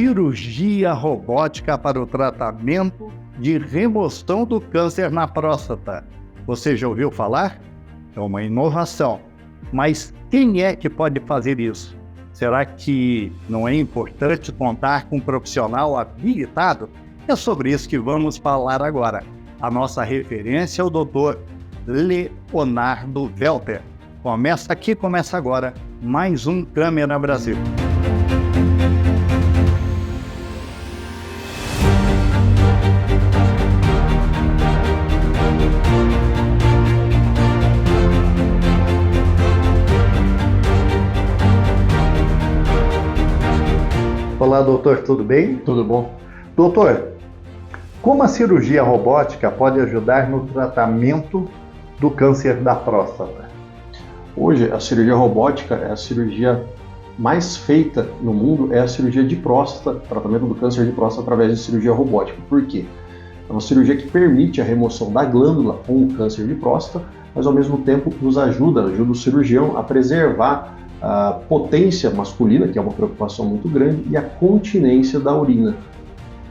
cirurgia robótica para o tratamento de remoção do câncer na próstata. Você já ouviu falar? É uma inovação. Mas quem é que pode fazer isso? Será que não é importante contar com um profissional habilitado? É sobre isso que vamos falar agora. A nossa referência é o Dr. Leonardo Welter. Começa agora mais um Câmera Brasil. Olá, doutor, tudo bem? Tudo bom. Doutor, como a cirurgia robótica pode ajudar no tratamento do câncer da próstata? Hoje, a cirurgia robótica é a cirurgia mais feita no mundo, é a cirurgia de próstata, tratamento do câncer de próstata através de cirurgia robótica. Por quê? É uma cirurgia que permite a remoção da glândula com o câncer de próstata, mas ao mesmo tempo nos ajuda o cirurgião a preservar a potência masculina, que é uma preocupação muito grande, e a continência da urina.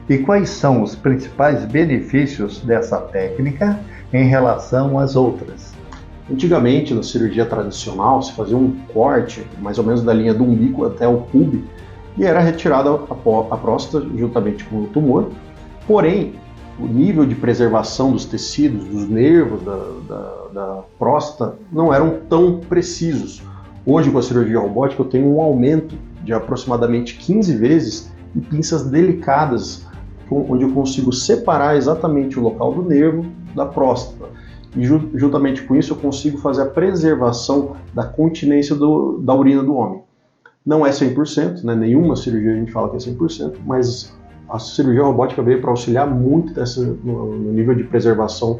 E quais são os principais benefícios dessa técnica em relação às outras? Antigamente, na cirurgia tradicional, se fazia um corte, mais ou menos da linha do umbigo até o pube, e era retirada a próstata juntamente com o tumor. Porém, o nível de preservação dos tecidos, dos nervos da próstata, não eram tão precisos. Hoje, com a cirurgia robótica, eu tenho um aumento de aproximadamente 15 vezes e pinças delicadas, onde eu consigo separar exatamente o local do nervo da próstata. E juntamente com isso, eu consigo fazer a preservação da continência da urina do homem. Não é 100%, né? Nenhuma cirurgia a gente fala que é 100%, mas a cirurgia robótica veio para auxiliar muito no nível de preservação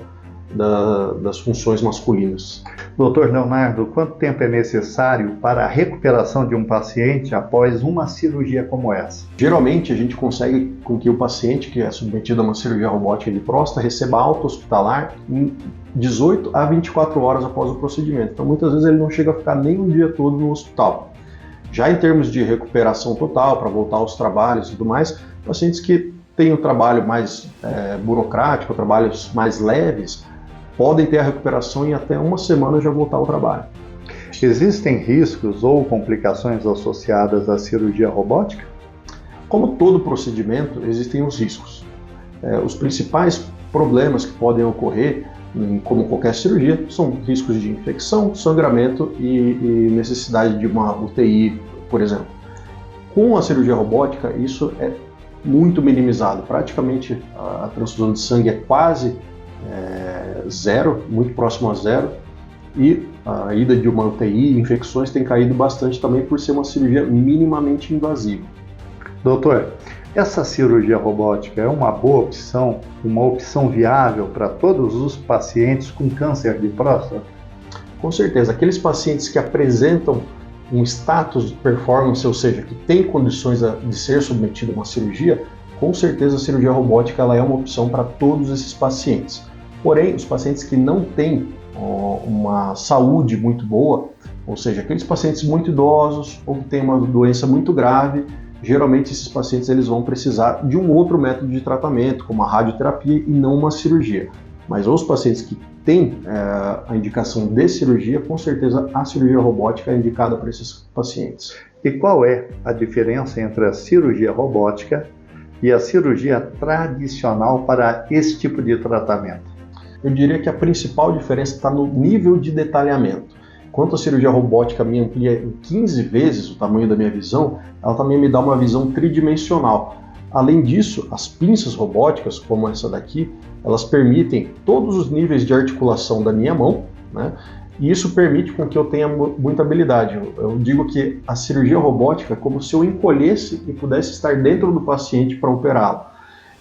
das funções masculinas. Doutor Leonardo, quanto tempo é necessário para a recuperação de um paciente após uma cirurgia como essa? Geralmente a gente consegue com que o paciente que é submetido a uma cirurgia robótica de próstata receba alta hospitalar em 18 a 24 horas após o procedimento. Então muitas vezes ele não chega a ficar nem um dia todo no hospital. Já em termos de recuperação total, para voltar aos trabalhos e tudo mais, pacientes que têm um trabalho mais burocrático, trabalhos mais leves, podem ter a recuperação em até uma semana já voltar ao trabalho. Existem riscos ou complicações associadas à cirurgia robótica? Como todo procedimento, existem os riscos. Os principais problemas que podem ocorrer, como qualquer cirurgia, são riscos de infecção, sangramento e necessidade de uma UTI, por exemplo. Com a cirurgia robótica, isso é muito minimizado. Praticamente a transfusão de sangue é quase zero, muito próximo a zero, e a ida de uma UTI, infecções, tem caído bastante também por ser uma cirurgia minimamente invasiva. Doutor, essa cirurgia robótica é uma boa opção, uma opção viável para todos os pacientes com câncer de próstata? Com certeza, aqueles pacientes que apresentam um status de performance, ou seja, que têm condições de ser submetido a uma cirurgia, com certeza a cirurgia robótica ela é uma opção para todos esses pacientes. Porém, os pacientes que não têm uma saúde muito boa, ou seja, aqueles pacientes muito idosos ou que têm uma doença muito grave, geralmente esses pacientes eles vão precisar de um outro método de tratamento, como a radioterapia e não uma cirurgia. Mas os pacientes que têm a indicação de cirurgia, com certeza a cirurgia robótica é indicada para esses pacientes. E qual é a diferença entre a cirurgia robótica e a cirurgia tradicional para esse tipo de tratamento? Eu diria que a principal diferença está no nível de detalhamento. Enquanto a cirurgia robótica me amplia em 15 vezes o tamanho da minha visão, ela também me dá uma visão tridimensional. Além disso, as pinças robóticas, como essa daqui, elas permitem todos os níveis de articulação da minha mão, né? E isso permite com que eu tenha muita habilidade. Eu digo que a cirurgia robótica é como se eu encolhesse e pudesse estar dentro do paciente para operá-lo.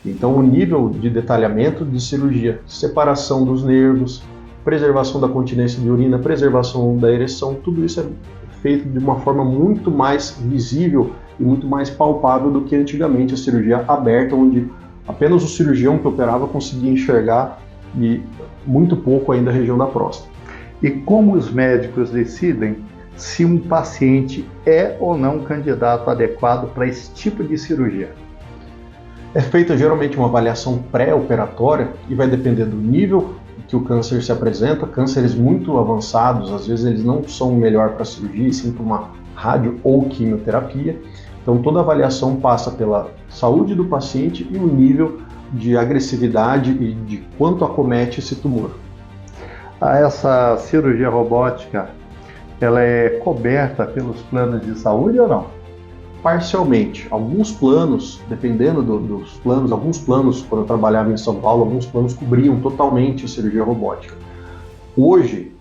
Então, o nível de detalhamento de cirurgia, separação dos nervos, preservação da continência de urina, preservação da ereção, tudo isso é feito de uma forma muito mais visível e muito mais palpável do que antigamente a cirurgia aberta, onde apenas o cirurgião que operava conseguia enxergar e muito pouco ainda a região da próstata. E como os médicos decidem se um paciente é ou não candidato adequado para esse tipo de cirurgia? É feita geralmente uma avaliação pré-operatória e vai depender do nível que o câncer se apresenta. Cânceres muito avançados, às vezes eles não são o melhor para cirurgia, sim para uma rádio ou quimioterapia. Então toda avaliação passa pela saúde do paciente e o nível de agressividade e de quanto acomete esse tumor. Essa cirurgia robótica, ela é coberta pelos planos de saúde ou não? Parcialmente. Alguns planos, dependendo dos planos, alguns planos, quando eu trabalhava em São Paulo, alguns planos cobriam totalmente a cirurgia robótica. Hoje,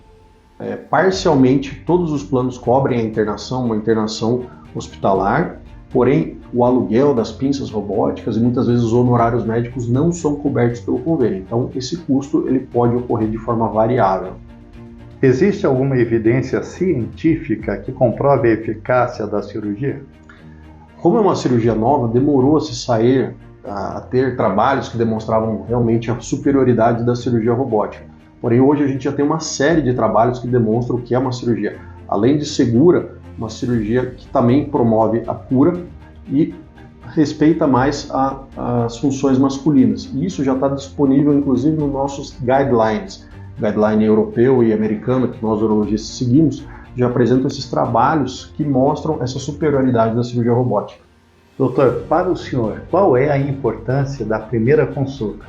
parcialmente, todos os planos cobrem a internação, uma internação hospitalar, porém, o aluguel das pinças robóticas e muitas vezes os honorários médicos não são cobertos pelo convênio. Então, esse custo ele pode ocorrer de forma variável. Existe alguma evidência científica que comprove a eficácia da cirurgia? Como é uma cirurgia nova, demorou a se sair, a ter trabalhos que demonstravam realmente a superioridade da cirurgia robótica. Porém, hoje a gente já tem uma série de trabalhos que demonstram o que é uma cirurgia. Além de segura, uma cirurgia que também promove a cura e respeita mais as funções masculinas. E isso já está disponível, inclusive, nos nossos guidelines. Guideline europeu e americano, que nós urologistas seguimos, já apresentam esses trabalhos que mostram essa superioridade da cirurgia robótica. Doutor, para o senhor, qual é a importância da primeira consulta?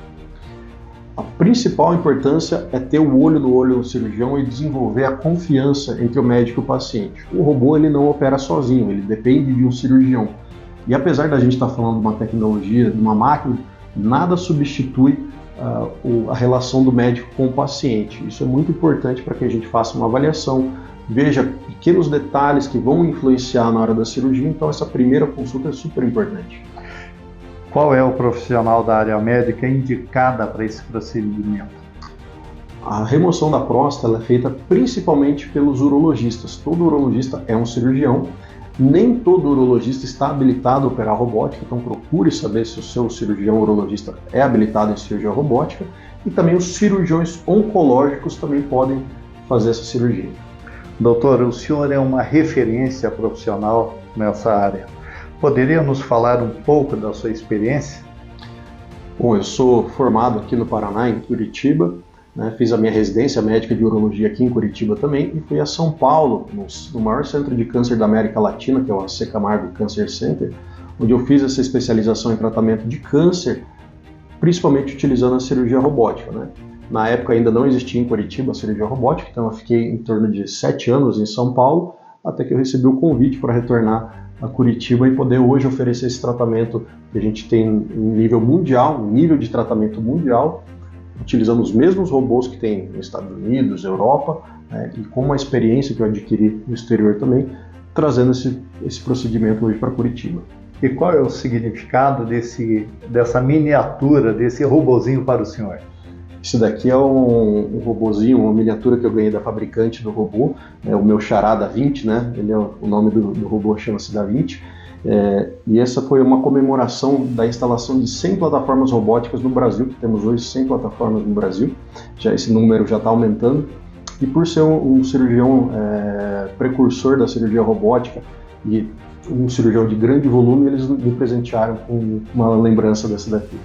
A principal importância é ter o olho no olho do cirurgião e desenvolver a confiança entre o médico e o paciente. O robô ele não opera sozinho, ele depende de um cirurgião. E apesar da gente estar falando de uma tecnologia, de uma máquina, nada substitui a relação do médico com o paciente. Isso é muito importante para que a gente faça uma avaliação, veja pequenos detalhes que vão influenciar na hora da cirurgia, então essa primeira consulta é super importante. Qual é o profissional da área médica indicada para esse procedimento? A remoção da próstata é feita principalmente pelos urologistas. Todo urologista é um cirurgião, nem todo urologista está habilitado a operar robótica, então procure saber se o seu cirurgião urologista é habilitado em cirurgia robótica, e também os cirurgiões oncológicos também podem fazer essa cirurgia. Doutor, o senhor é uma referência profissional nessa área. Poderia nos falar um pouco da sua experiência? Bom, eu sou formado aqui no Paraná, em Curitiba, né? Fiz a minha residência médica de urologia aqui em Curitiba também e fui a São Paulo, no maior centro de câncer da América Latina, que é o AC Camargo Cancer Center, onde eu fiz essa especialização em tratamento de câncer, principalmente utilizando a cirurgia robótica, né? Na época ainda não existia em Curitiba a cirurgia robótica, então eu fiquei em torno de 7 anos em São Paulo, até que eu recebi o convite para retornar a Curitiba e poder hoje oferecer esse tratamento que a gente tem em nível mundial, um nível de tratamento mundial, utilizando os mesmos robôs que tem nos Estados Unidos, Europa, né, e com uma experiência que eu adquiri no exterior também, trazendo esse procedimento hoje para Curitiba. E qual é o significado dessa miniatura, desse robozinho para o senhor? Esse daqui é um robozinho, uma miniatura que eu ganhei da fabricante do robô, o meu xará Da Vinci, né? Ele é o nome do robô, chama-se Da Vinci. E essa foi uma comemoração da instalação de 100 plataformas robóticas no Brasil, que temos hoje 100 plataformas no Brasil, esse número já está aumentando. E por ser um cirurgião precursor da cirurgia robótica e um cirurgião de grande volume, eles me presentearam com uma lembrança dessa daqui.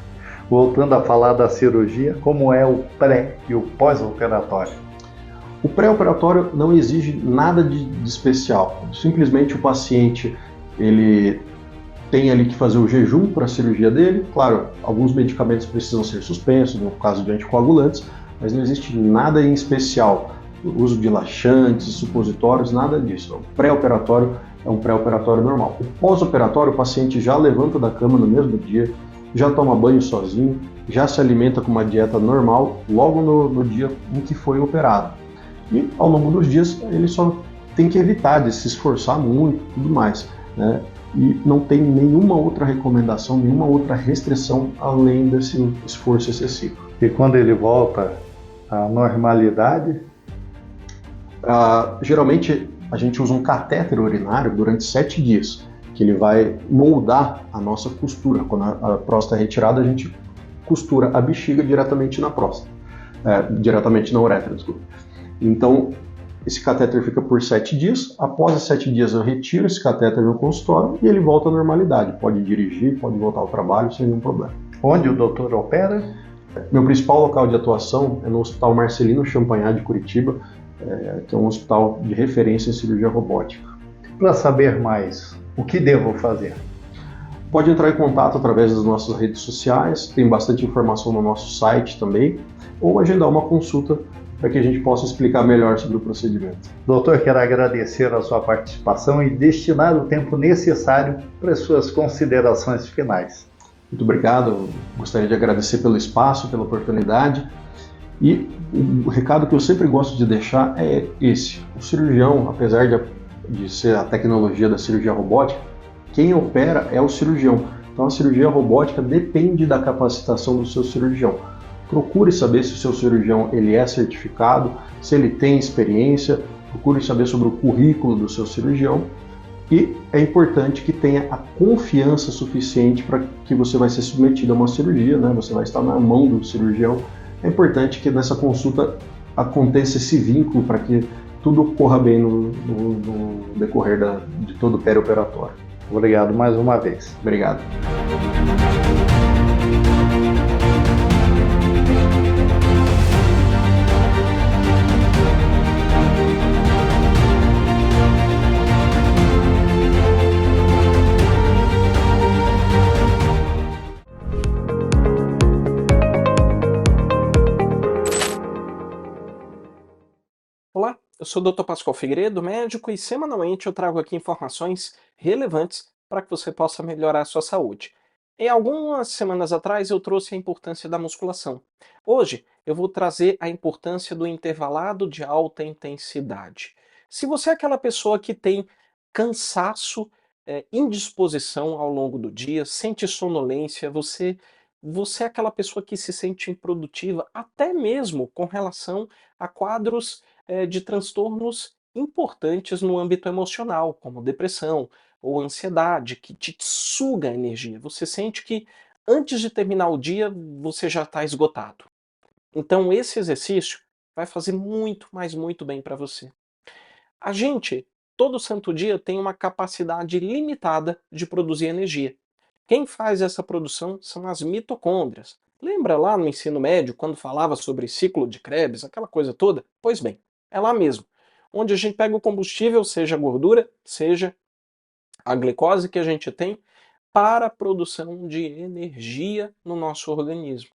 Voltando a falar da cirurgia, como é o pré e o pós-operatório? O pré-operatório não exige nada de especial. Simplesmente o paciente ele tem ali que fazer o jejum para a cirurgia dele. Claro, alguns medicamentos precisam ser suspensos, no caso de anticoagulantes, mas não existe nada em especial. O uso de laxantes, supositórios, nada disso. O pré-operatório é um pré-operatório normal. O pós-operatório, o paciente já levanta da cama no mesmo dia, já toma banho sozinho, já se alimenta com uma dieta normal logo no dia em que foi operado. E ao longo dos dias ele só tem que evitar de se esforçar muito e tudo mais, né? E não tem nenhuma outra recomendação, nenhuma outra restrição além desse esforço excessivo. E quando ele volta à normalidade? Geralmente a gente usa um catéter urinário durante 7 dias, que ele vai moldar a nossa costura. Quando a próstata é retirada, a gente costura a bexiga diretamente na próstata, diretamente na uretra, desculpa. Então, Esse catéter fica por 7 dias. Após os 7 dias eu retiro esse catéter no consultório e ele volta à normalidade. Pode dirigir, pode voltar ao trabalho sem nenhum problema. Onde o doutor opera? Meu principal local de atuação é no Hospital Marcelino Champagnat de Curitiba, que é um hospital de referência em cirurgia robótica. Para saber mais, o que devo fazer? Pode entrar em contato através das nossas redes sociais, tem bastante informação no nosso site também, ou agendar uma consulta para que a gente possa explicar melhor sobre o procedimento. Doutor, quero agradecer a sua participação e destinar o tempo necessário para as suas considerações finais. Muito obrigado, gostaria de agradecer pelo espaço, pela oportunidade. E o recado que eu sempre gosto de deixar é esse: o cirurgião, apesar de ser a tecnologia da cirurgia robótica, quem opera é o cirurgião. Então a cirurgia robótica depende da capacitação do seu cirurgião. Procure saber se o seu cirurgião ele é certificado, se ele tem experiência, procure saber sobre o currículo do seu cirurgião. E é importante que tenha a confiança suficiente para que você vai ser submetido a uma cirurgia, né? Você vai estar na mão do cirurgião. É importante que nessa consulta aconteça esse vínculo para que tudo corra bem no decorrer de todo o perioperatório. Obrigado mais uma vez. Obrigado. Olá, eu sou o Dr. Pascoal Figueiredo, médico, e semanalmente eu trago aqui informações relevantes para que você possa melhorar a sua saúde. Em algumas semanas atrás eu trouxe a importância da musculação. Hoje eu vou trazer a importância do intervalado de alta intensidade. Se você é aquela pessoa que tem cansaço, indisposição ao longo do dia, sente sonolência, você é aquela pessoa que se sente improdutiva, até mesmo com relação a quadros de transtornos importantes no âmbito emocional, como depressão ou ansiedade, que te suga a energia. Você sente que antes de terminar o dia você já está esgotado. Então esse exercício vai fazer muito, mas muito bem para você. A gente, todo santo dia, tem uma capacidade limitada de produzir energia. Quem faz essa produção são as mitocôndrias. Lembra lá no ensino médio, quando falava sobre ciclo de Krebs, aquela coisa toda? Pois bem, é lá mesmo. Onde a gente pega o combustível, seja a gordura, seja a glicose que a gente tem, para a produção de energia no nosso organismo.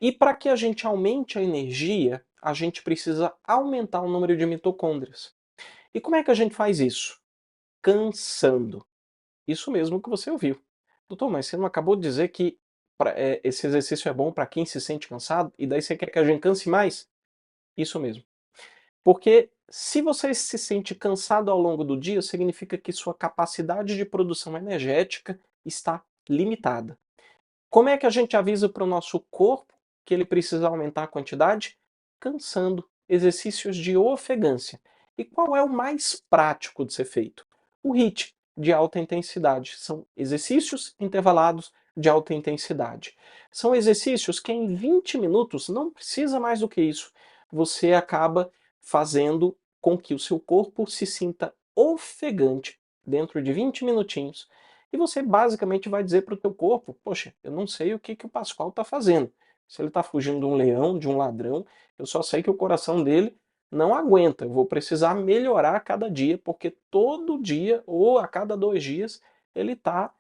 E para que a gente aumente a energia, a gente precisa aumentar o número de mitocôndrias. E como é que a gente faz isso? Cansando. Isso mesmo que você ouviu. Doutor, mas você não acabou de dizer que esse exercício é bom para quem se sente cansado? E daí você quer que a gente canse mais? Isso mesmo. Porque se você se sente cansado ao longo do dia, significa que sua capacidade de produção energética está limitada. Como é que a gente avisa para o nosso corpo que ele precisa aumentar a quantidade? Cansando. Exercícios de ofegância. E qual é o mais prático de ser feito? O HIIT, de alta intensidade. São exercícios intervalados de alta intensidade. São exercícios que em 20 minutos, não precisa mais do que isso, você acaba fazendo com que o seu corpo se sinta ofegante dentro de 20 minutinhos. E você basicamente vai dizer para o teu corpo: poxa, eu não sei o que o Pascoal está fazendo. Se ele está fugindo de um leão, de um ladrão, eu só sei que o coração dele não aguenta. Eu vou precisar melhorar a cada dia, porque todo dia ou a cada 2 dias ele tá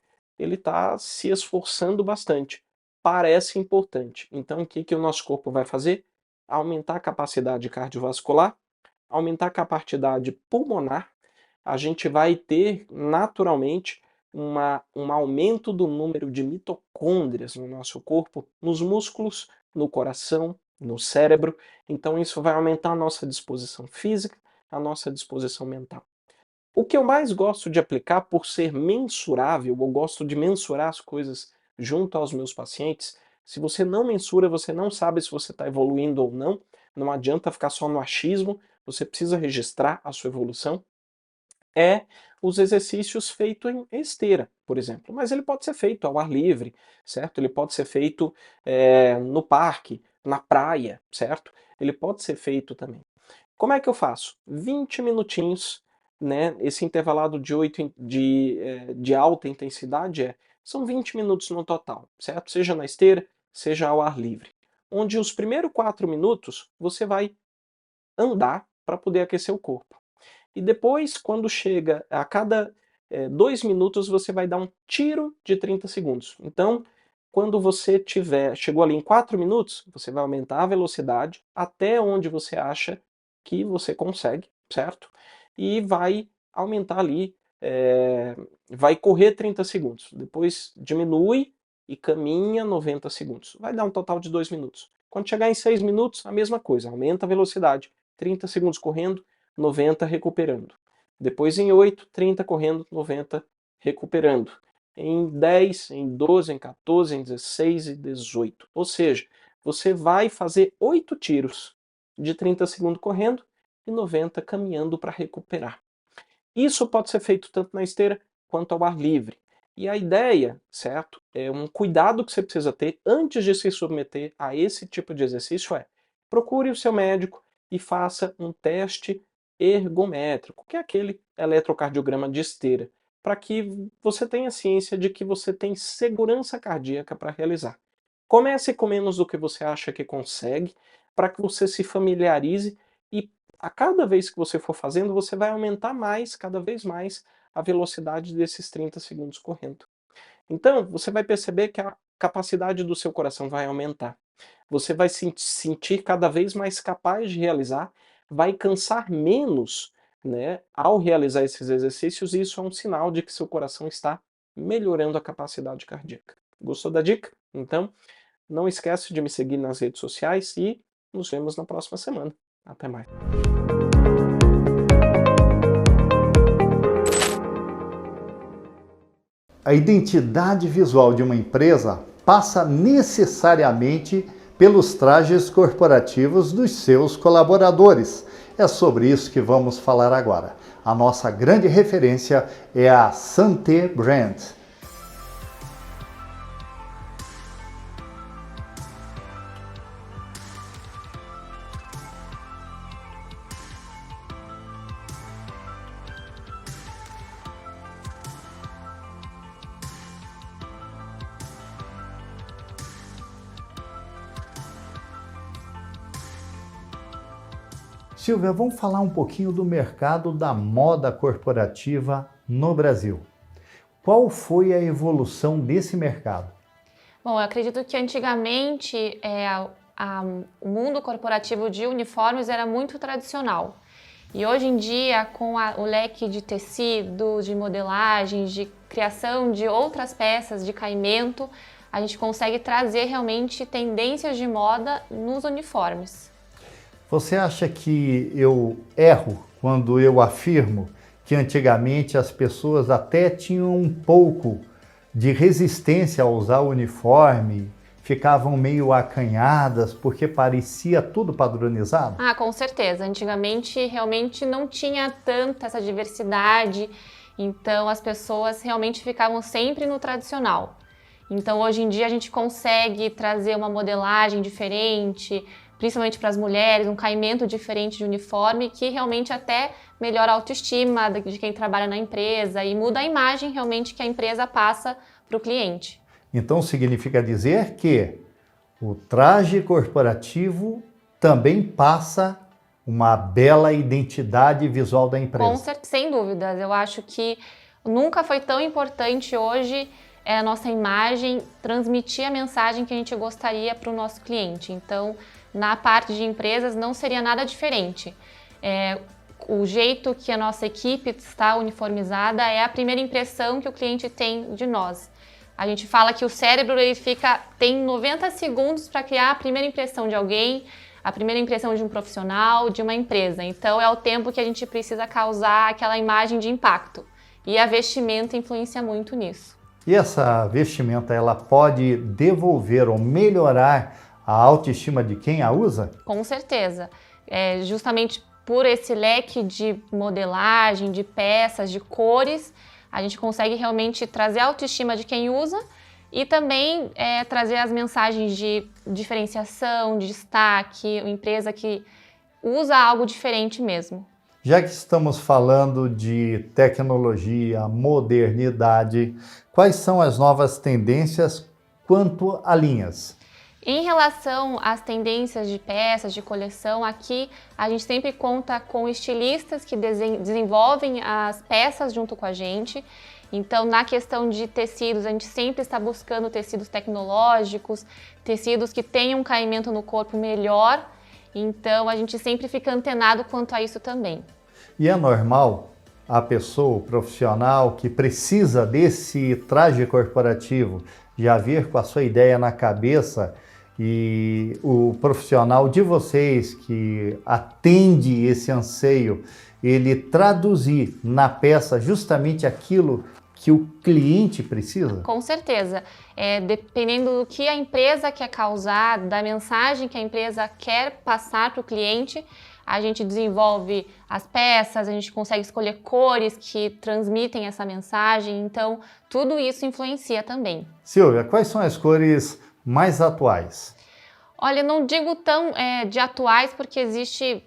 se esforçando bastante. Parece importante. Então o que o nosso corpo vai fazer? Aumentar a capacidade cardiovascular, aumentar a capacidade pulmonar. A gente vai ter naturalmente um aumento do número de mitocôndrias no nosso corpo, nos músculos, no coração, no cérebro. Então isso vai aumentar a nossa disposição física, a nossa disposição mental. O que eu mais gosto de aplicar, por ser mensurável, eu gosto de mensurar as coisas junto aos meus pacientes. Se você não mensura, você não sabe se você está evoluindo ou não. Não adianta ficar só no achismo, você precisa registrar a sua evolução. É os exercícios feitos em esteira, por exemplo. Mas ele pode ser feito ao ar livre, certo? Ele pode ser feito no parque, na praia, certo? Ele pode ser feito também. Como é que eu faço? 20 minutinhos, né? Esse intervalado de alta intensidade são 20 minutos no total, certo? Seja na esteira, seja ao ar livre. Onde os primeiros 4 minutos você vai andar para poder aquecer o corpo. E depois, quando chega a cada 2 minutos, você vai dar um tiro de 30 segundos. Então, quando você chegou ali em 4 minutos, você vai aumentar a velocidade até onde você acha que você consegue, certo? E vai aumentar ali, vai correr 30 segundos. Depois diminui e caminha 90 segundos. Vai dar um total de 2 minutos. Quando chegar em 6 minutos, a mesma coisa, aumenta a velocidade. 30 segundos correndo, 90 recuperando. Depois em 8, 30 correndo, 90 recuperando. Em 10, em 12, em 14, em 16 e 18. Ou seja, você vai fazer 8 tiros de 30 segundos correndo e 90 caminhando para recuperar. Isso pode ser feito tanto na esteira quanto ao ar livre. E a ideia, certo, é um cuidado que você precisa ter antes de se submeter a esse tipo de exercício procure o seu médico e faça um teste ergométrico, que é aquele eletrocardiograma de esteira, para que você tenha ciência de que você tem segurança cardíaca para realizar. Comece com menos do que você acha que consegue, para que você se familiarize e a cada vez que você for fazendo, você vai aumentar mais, cada vez mais, a velocidade desses 30 segundos correndo. Então, você vai perceber que a capacidade do seu coração vai aumentar. Você vai se sentir cada vez mais capaz de realizar, vai cansar menos, né, ao realizar esses exercícios, e isso é um sinal de que seu coração está melhorando a capacidade cardíaca. Gostou da dica? Então, não esquece de me seguir nas redes sociais e nos vemos na próxima semana. Até mais. A identidade visual de uma empresa passa necessariamente pelos trajes corporativos dos seus colaboradores. É sobre isso que vamos falar agora. A nossa grande referência é a Santé Brand. Silvia, vamos falar um pouquinho do mercado da moda corporativa no Brasil. Qual foi a evolução desse mercado? Bom, eu acredito que antigamente o mundo corporativo de uniformes era muito tradicional. E hoje em dia, com o leque de tecido, de modelagem, de criação de outras peças, de caimento, a gente consegue trazer realmente tendências de moda nos uniformes. Você acha que eu erro quando eu afirmo que antigamente as pessoas até tinham um pouco de resistência a usar o uniforme, ficavam meio acanhadas porque parecia tudo padronizado? Ah, com certeza. Antigamente realmente não tinha tanta essa diversidade, então as pessoas realmente ficavam sempre no tradicional. Então hoje em dia a gente consegue trazer uma modelagem diferente, principalmente para as mulheres, um caimento diferente de uniforme que realmente até melhora a autoestima de quem trabalha na empresa e muda a imagem realmente que a empresa passa para o cliente. Então significa dizer que o traje corporativo também passa uma bela identidade visual da empresa. Sem dúvidas, eu acho que nunca foi tão importante hoje a nossa imagem transmitir a mensagem que a gente gostaria para o nosso cliente. Então, na parte de empresas não seria nada diferente. O jeito que a nossa equipe está uniformizada é a primeira impressão que o cliente tem de nós. A gente fala que o cérebro tem 90 segundos para criar a primeira impressão de alguém, a primeira impressão de um profissional, de uma empresa. Então é o tempo que a gente precisa causar aquela imagem de impacto. E a vestimenta influencia muito nisso. E essa vestimenta, ela pode devolver ou melhorar a autoestima de quem a usa? Com certeza. Justamente por esse leque de modelagem, de peças, de cores, a gente consegue realmente trazer a autoestima de quem usa e também trazer as mensagens de diferenciação, de destaque, uma empresa que usa algo diferente mesmo. Já que estamos falando de tecnologia, modernidade, quais são as novas tendências quanto a linhas? Em relação às tendências de peças, de coleção, aqui a gente sempre conta com estilistas que desenvolvem as peças junto com a gente. Então, na questão de tecidos, a gente sempre está buscando tecidos tecnológicos, tecidos que tenham um caimento no corpo melhor. Então, a gente sempre fica antenado quanto a isso também. E é normal a pessoa, o profissional que precisa desse traje corporativo já vir com a sua ideia na cabeça e o profissional de vocês que atende esse anseio, ele traduzir na peça justamente aquilo que o cliente precisa? Com certeza. Dependendo do que a empresa quer causar, da mensagem que a empresa quer passar para o cliente, a gente desenvolve as peças, a gente consegue escolher cores que transmitem essa mensagem, então tudo isso influencia também. Silvia, quais são as cores mais atuais? Olha, não digo tão de atuais porque existe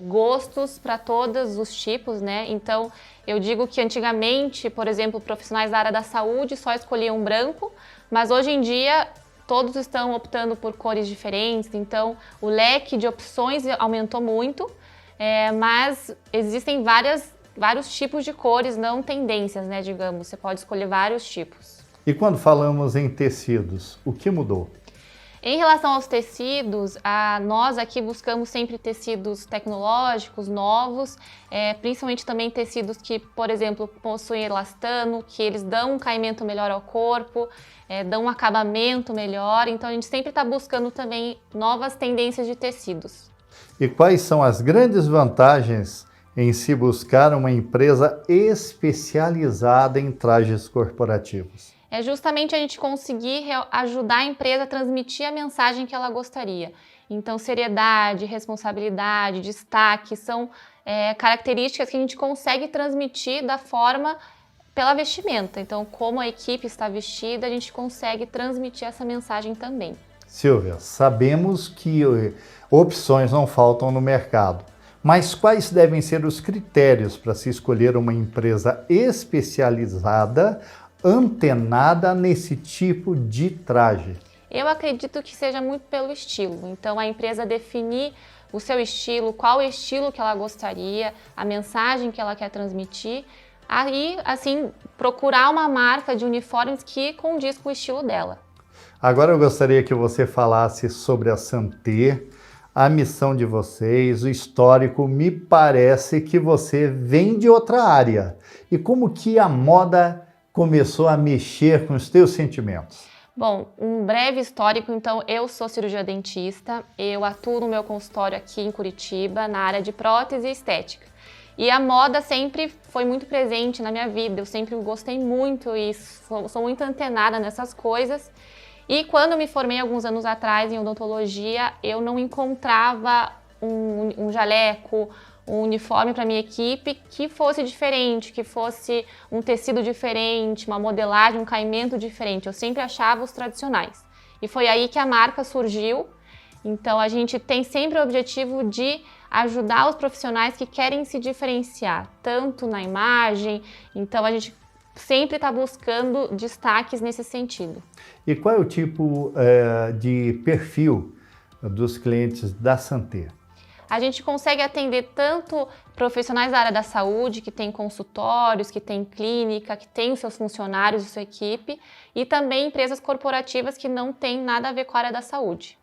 gostos para todos os tipos, né? Então, eu digo que antigamente, por exemplo, profissionais da área da saúde só escolhiam branco, mas hoje em dia todos estão optando por cores diferentes, então o leque de opções aumentou muito, mas existem vários tipos de cores, não tendências, né, digamos, você pode escolher vários tipos. E quando falamos em tecidos, o que mudou? Em relação aos tecidos, nós aqui buscamos sempre tecidos tecnológicos, novos, principalmente também tecidos que, por exemplo, possuem elastano, que eles dão um caimento melhor ao corpo, dão um acabamento melhor, então a gente sempre está buscando também novas tendências de tecidos. E quais são as grandes vantagens em se buscar uma empresa especializada em trajes corporativos? É justamente a gente conseguir ajudar a empresa a transmitir a mensagem que ela gostaria. Então, seriedade, responsabilidade, destaque são características que a gente consegue transmitir da forma pela vestimenta. Então, como a equipe está vestida, a gente consegue transmitir essa mensagem também. Silvia, sabemos que opções não faltam no mercado, mas quais devem ser os critérios para se escolher uma empresa especializada, antenada nesse tipo de traje? Eu acredito que seja muito pelo estilo. Então, a empresa definir o seu estilo, qual estilo que ela gostaria, a mensagem que ela quer transmitir, aí, assim, procurar uma marca de uniformes que condiz com o estilo dela. Agora eu gostaria que você falasse sobre a Santer, a missão de vocês, o histórico. Me parece que você vem de outra área. E como que a moda começou a mexer com os teus sentimentos? Bom, um breve histórico, então, eu sou cirurgiã dentista, eu atuo no meu consultório aqui em Curitiba, na área de prótese e estética. E a moda sempre foi muito presente na minha vida, eu sempre gostei muito e sou muito antenada nessas coisas. E quando eu me formei alguns anos atrás em odontologia, eu não encontrava um jaleco, um uniforme para minha equipe que fosse diferente, que fosse um tecido diferente, uma modelagem, um caimento diferente. Eu sempre achava os tradicionais. E foi aí que a marca surgiu. Então a gente tem sempre o objetivo de ajudar os profissionais que querem se diferenciar, tanto na imagem. Então a gente sempre está buscando destaques nesse sentido. E qual é o tipo de perfil dos clientes da Santer? A gente consegue atender tanto profissionais da área da saúde, que tem consultórios, que tem clínica, que tem os seus funcionários e sua equipe, e também empresas corporativas que não têm nada a ver com a área da saúde.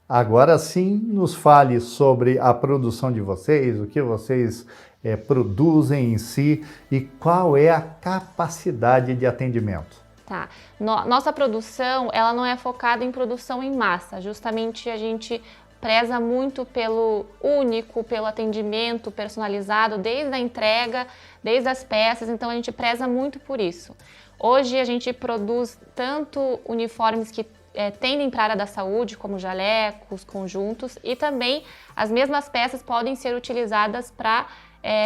Agora sim, nos fale sobre a produção de vocês, o que vocês produzem em si e qual é a capacidade de atendimento. Tá. Nossa produção, ela não é focada em produção em massa, justamente a gente preza muito pelo único, pelo atendimento personalizado, desde a entrega, desde as peças, então a gente preza muito por isso. Hoje a gente produz tanto uniformes que tendem para a área da saúde, como jalecos, conjuntos, e também as mesmas peças podem ser utilizadas para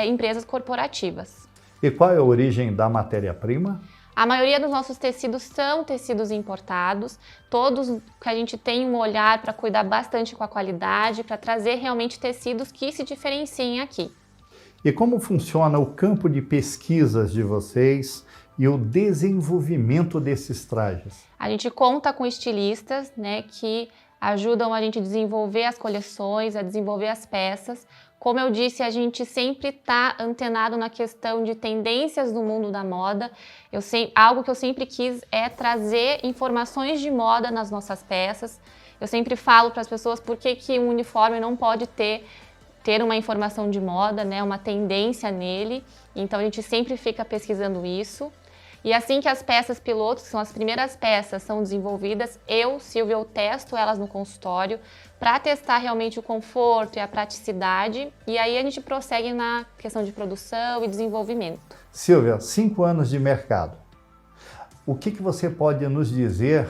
empresas corporativas. E qual é a origem da matéria-prima? A maioria dos nossos tecidos são tecidos importados, todos que a gente tem um olhar para cuidar bastante com a qualidade, para trazer realmente tecidos que se diferenciem aqui. E como funciona o campo de pesquisas de vocês e o desenvolvimento desses trajes? A gente conta com estilistas, né, que ajudam a gente a desenvolver as coleções, a desenvolver as peças. Como eu disse, a gente sempre está antenado na questão de tendências do mundo da moda. Algo que eu sempre quis é trazer informações de moda nas nossas peças. Eu sempre falo para as pessoas por que um uniforme não pode ter uma informação de moda, né, uma tendência nele. Então a gente sempre fica pesquisando isso. E assim que as peças pilotos, que são as primeiras peças, são desenvolvidas, Silvia, eu testo elas no consultório para testar realmente o conforto e a praticidade. E aí a gente prossegue na questão de produção e desenvolvimento. Silvia, 5 anos de mercado. O que você pode nos dizer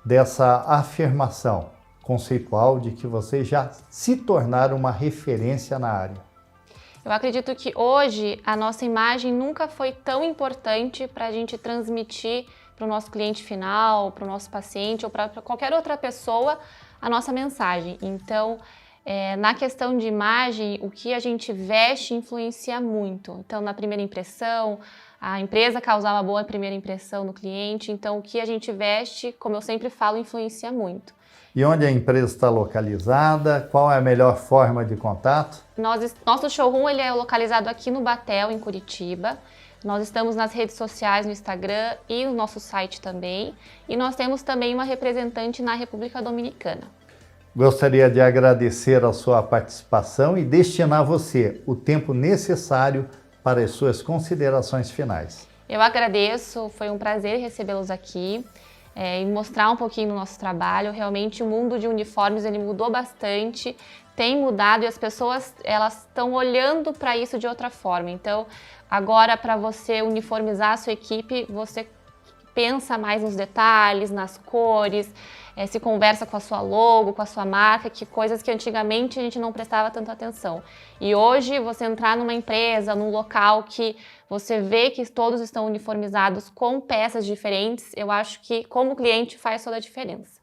dessa afirmação conceitual de que vocês já se tornaram uma referência na área? Eu acredito que hoje a nossa imagem nunca foi tão importante para a gente transmitir para o nosso cliente final, para o nosso paciente ou para qualquer outra pessoa a nossa mensagem. Então, na questão de imagem, o que a gente veste influencia muito. Então, na primeira impressão, a empresa causar uma boa primeira impressão no cliente. Então, o que a gente veste, como eu sempre falo, influencia muito. E onde a empresa está localizada? Qual é a melhor forma de contato? Nosso showroom ele é localizado aqui no Batel, em Curitiba. Nós estamos nas redes sociais, no Instagram e no nosso site também. E nós temos também uma representante na República Dominicana. Gostaria de agradecer a sua participação e destinar a você o tempo necessário para as suas considerações finais. Eu agradeço, foi um prazer recebê-los aqui. E mostrar um pouquinho do nosso trabalho. Realmente o mundo de uniformes ele mudou bastante, tem mudado e as pessoas elas estão olhando para isso de outra forma. Então agora para você uniformizar a sua equipe, você pensa mais nos detalhes, nas cores, se conversa com a sua logo, com a sua marca, que coisas que antigamente a gente não prestava tanta atenção. E hoje você entrar numa empresa, num local que você vê que todos estão uniformizados com peças diferentes, eu acho que como cliente faz toda a diferença.